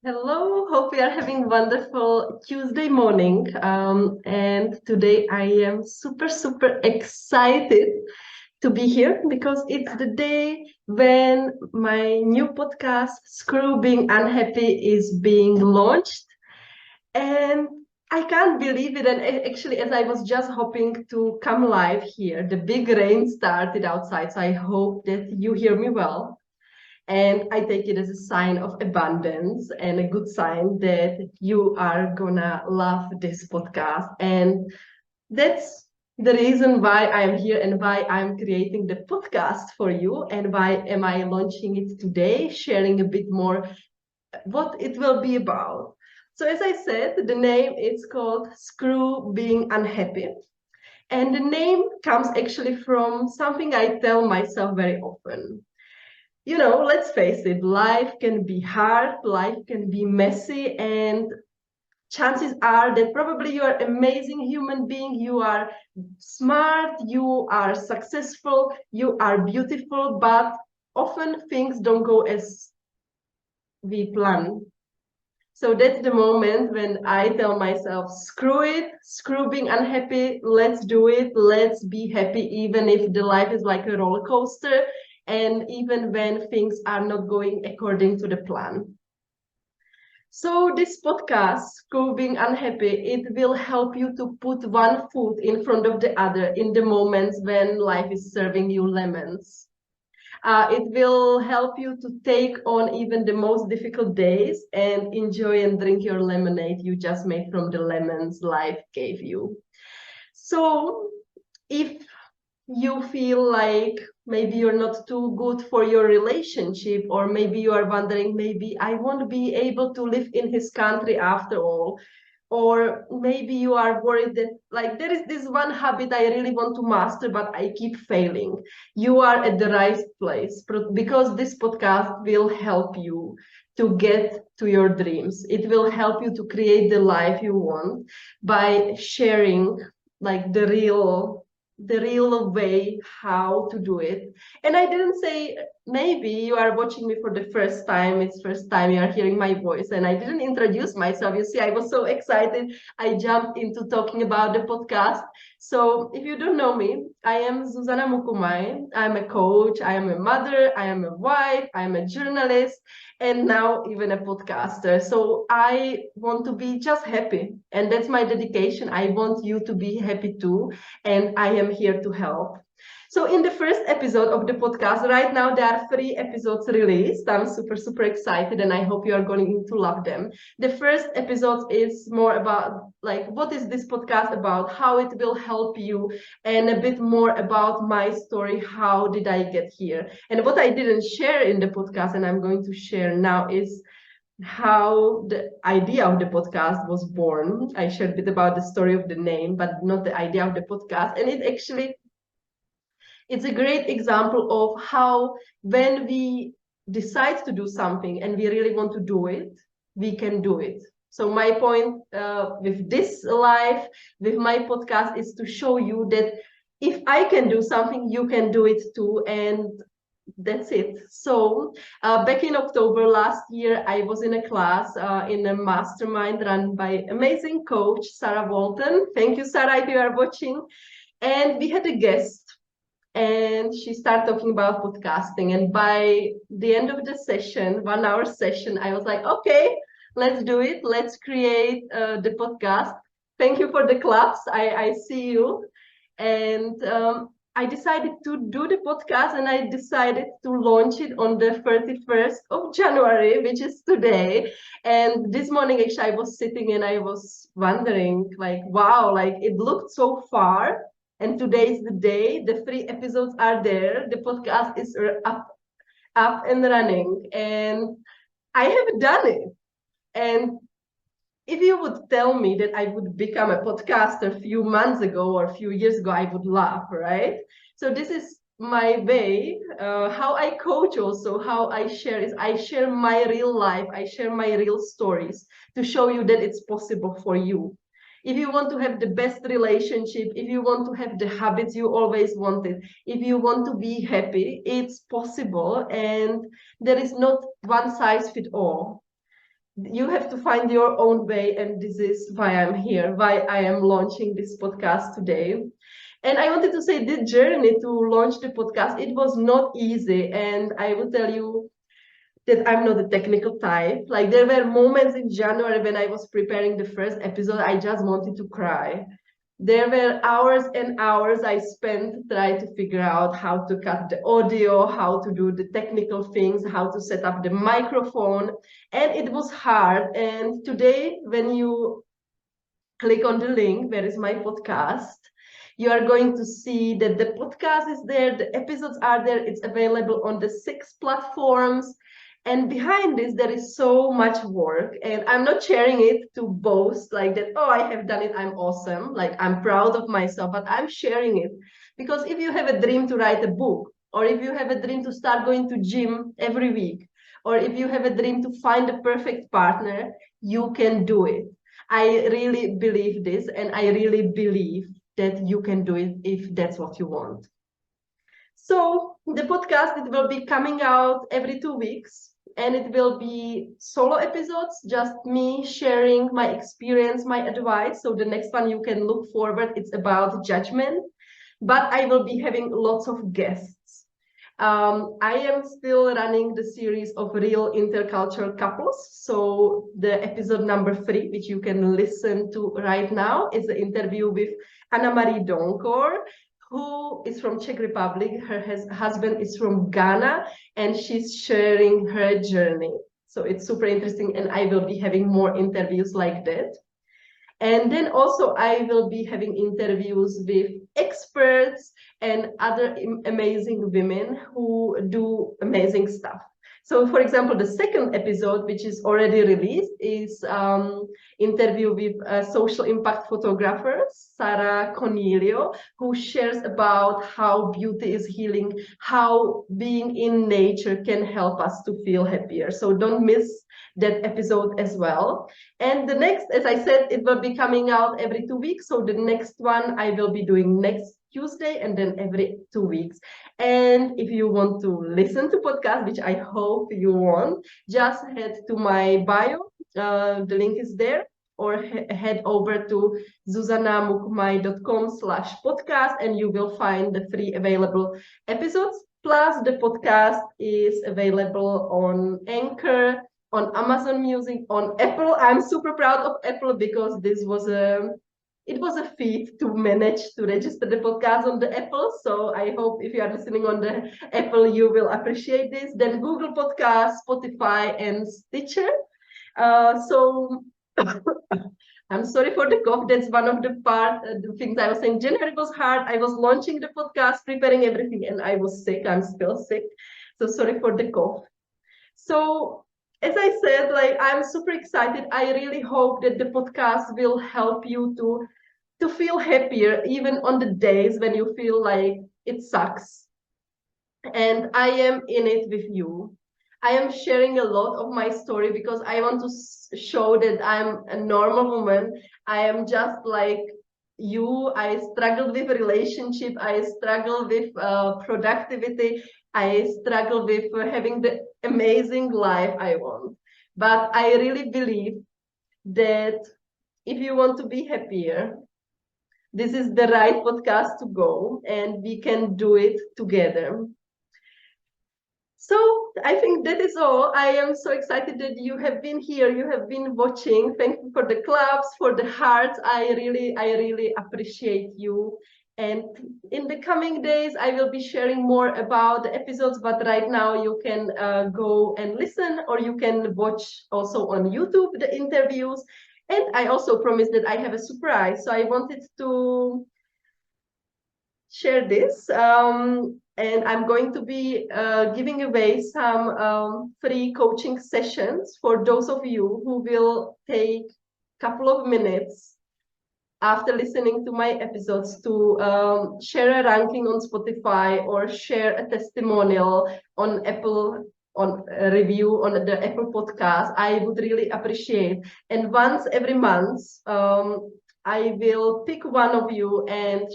Hello, hope you are having wonderful Tuesday morning. And today I am super excited to be here because it's the day when my new podcast, Screw Being Unhappy, is being launched. And I can't believe it. And actually, as I was just hoping to come live here, the big rain started outside. So I hope that you hear me well. And I take it as a sign of abundance and a good sign that you are gonna love this podcast. And that's the reason why I'm here and why I'm creating the podcast for you and why am I launching it today, sharing a bit more what it will be about. So as I said, the name is called Screw Being Unhappy. And the name comes actually from something I tell myself very often. Let's face it, life can be hard, life can be messy, and chances are that probably you are an amazing human being, you are smart, you are successful, you are beautiful, but often things don't go as we plan. So that's the moment when I tell myself, screw it, screw being unhappy, let's do it, let's be happy, even if the life is like a roller coaster, and even when things are not going according to the plan. So this podcast, Screw Being Unhappy, it will help you to put one foot in front of the other in the moments when life is serving you lemons. It will help you to take on even the most difficult days and enjoy and drink your lemonade you just made from the lemons life gave you. So if you feel like maybe you're not too good for your relationship, or maybe you are wondering, maybe I won't be able to live in his country after all, or maybe you are worried that like there is this one habit I really want to master but I keep failing, you are at the right place because this podcast will help you to get to your dreams. It will help you to create the life you want by sharing like the real way how to do it. And I didn't say, maybe you are watching me for the first time, it's first time you are hearing my voice, and I didn't introduce myself. You see, I was so excited, I jumped into talking about the podcast. So if you don't know me, I am Zuzana Mukumai. I'm a coach, I am a mother, I am a wife, I am a journalist, and now even a podcaster. So I want to be just happy, and that's my dedication. I want you to be happy too, and I am here to help. So in the first episode of the podcast, right now there are 3 episodes released. I'm super excited, and I hope you are going to love them. The first episode is more about like what is this podcast about, how it will help you, and a bit more about my story, how did I get here. And what I didn't share in the podcast and I'm going to share now is how the idea of the podcast was born. I shared a bit about the story of the name, but not the idea of the podcast. And it's a great example of how when we decide to do something and we really want to do it, we can do it. So my point with this life, with my podcast, is to show you that if I can do something, you can do it too. And that's it. So back in October last year, I was in a class in a mastermind run by amazing coach, Sarah Walton. Thank you, Sarah, if you are watching. And we had a guest, and she started talking about podcasting. And by the end of the session, 1 hour session, I was like, okay, let's do it. Let's create the podcast. Thank you for the claps. I see you. And I decided to do the podcast, and I decided to launch it on the 31st of January, which is today. And this morning, actually, I was sitting and I was wondering, like, wow, like it looked so far. And today is the day. The 3 episodes are there. The podcast is up and running, and I have done it. And if you would tell me that I would become a podcaster a few months ago or a few years ago, I would laugh, right? So this is my way. How I coach also, how I share is I share my real life, I share my real stories to show you that it's possible for you. If you want to have the best relationship, if you want to have the habits you always wanted, if you want to be happy, it's possible, and there is not one size fit all. you have to find your own way, and this is why I'm here, why I am launching this podcast today. And I wanted to say this journey to launch the podcast, it was not easy. And I will tell you that I'm not a technical type. Like there were moments in January when I was preparing the first episode, I just wanted to cry. There were hours and hours I spent trying to figure out how to cut the audio, how to do the technical things, how to set up the microphone. And it was hard. And today, when you click on the link, where is my podcast, you are going to see that the podcast is there, the episodes are there, it's available on the 6 platforms. And behind this, there is so much work. And I'm not sharing it to boast like that, oh, I have done it, I'm awesome. Like I'm proud of myself, but I'm sharing it. Because if you have a dream to write a book, or if you have a dream to start going to gym every week, or if you have a dream to find the perfect partner, you can do it. I really believe this, and I really believe that you can do it if that's what you want. So the podcast, it will be coming out every 2 weeks, and it will be solo episodes, just me sharing my experience, my advice. So the next one you can look forward, it's about judgment, but I will be having lots of guests. I am still running the series of real intercultural couples. So the episode number 3, which you can listen to right now, is the interview with Anna Marie Donkor, who is from Czech Republic. Her husband is from Ghana, and she's sharing her journey. So it's super interesting, and I will be having more interviews like that. And then also I will be having interviews with experts and other amazing women who do amazing stuff. So for example, the second episode, which is already released, is interview with a social impact photographer, Sarah Cornelio, who shares about how beauty is healing, how being in nature can help us to feel happier. So don't miss that episode as well. And the next, as I said, it will be coming out every 2 weeks. So the next one I will be doing next Tuesday, and then every 2 weeks. And if you want to listen to podcast, which I hope you want, just head to my bio. The link is there, or head over to zuzanamukmai.com/podcast, and you will find the free available episodes. Plus, the podcast is available on Anchor, on Amazon Music, on Apple. I'm super proud of Apple because this was a feat to manage to register the podcast on the Apple. So I hope if you are listening on the Apple, you will appreciate this. Then Google Podcast, Spotify, and Stitcher. So I'm sorry for the cough. That's one of the things I was saying. January was hard. I was launching the podcast, preparing everything, and I was sick. I'm still sick. So sorry for the cough. So as I said, like I'm super excited. I really hope that the podcast will help you to feel happier, even on the days when you feel like it sucks. And I am in it with you. I am sharing a lot of my story because I want to show that I'm a normal woman. I am just like you. I struggled with relationship. I struggle with productivity. I struggle with having the amazing life I want. But I really believe that if you want to be happier, this is the right podcast to go, and we can do it together. So I think that is all. I am so excited that you have been here, you have been watching. Thank you for the claps, for the hearts. I really appreciate you. And in the coming days, I will be sharing more about the episodes, but right now you can go and listen, or you can watch also on YouTube the interviews. And I also promised that I have a surprise. So I wanted to share this. And I'm going to be giving away some free coaching sessions for those of you who will take a couple of minutes after listening to my episodes to share a ranking on Spotify, or share a testimonial on Apple, on a review on the Apple podcast. I would really appreciate. And once every month, I will pick one of you and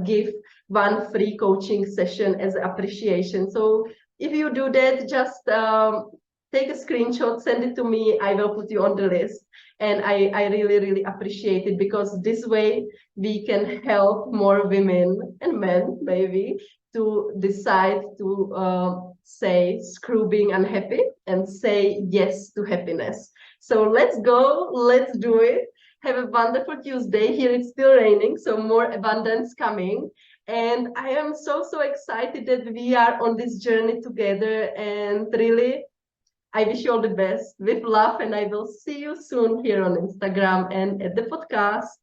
give one free coaching session as appreciation. So if you do that, just take a screenshot, send it to me. I will put you on the list. And I really, really appreciate it, because this way we can help more women and men, maybe, to decide to say screw being unhappy and say yes to happiness. So let's go, let's do it. Have a wonderful Tuesday. Here it's still raining, so more abundance coming. And I am so, so excited that we are on this journey together. And really, I wish you all the best with love. And I will see you soon here on Instagram and at the podcast.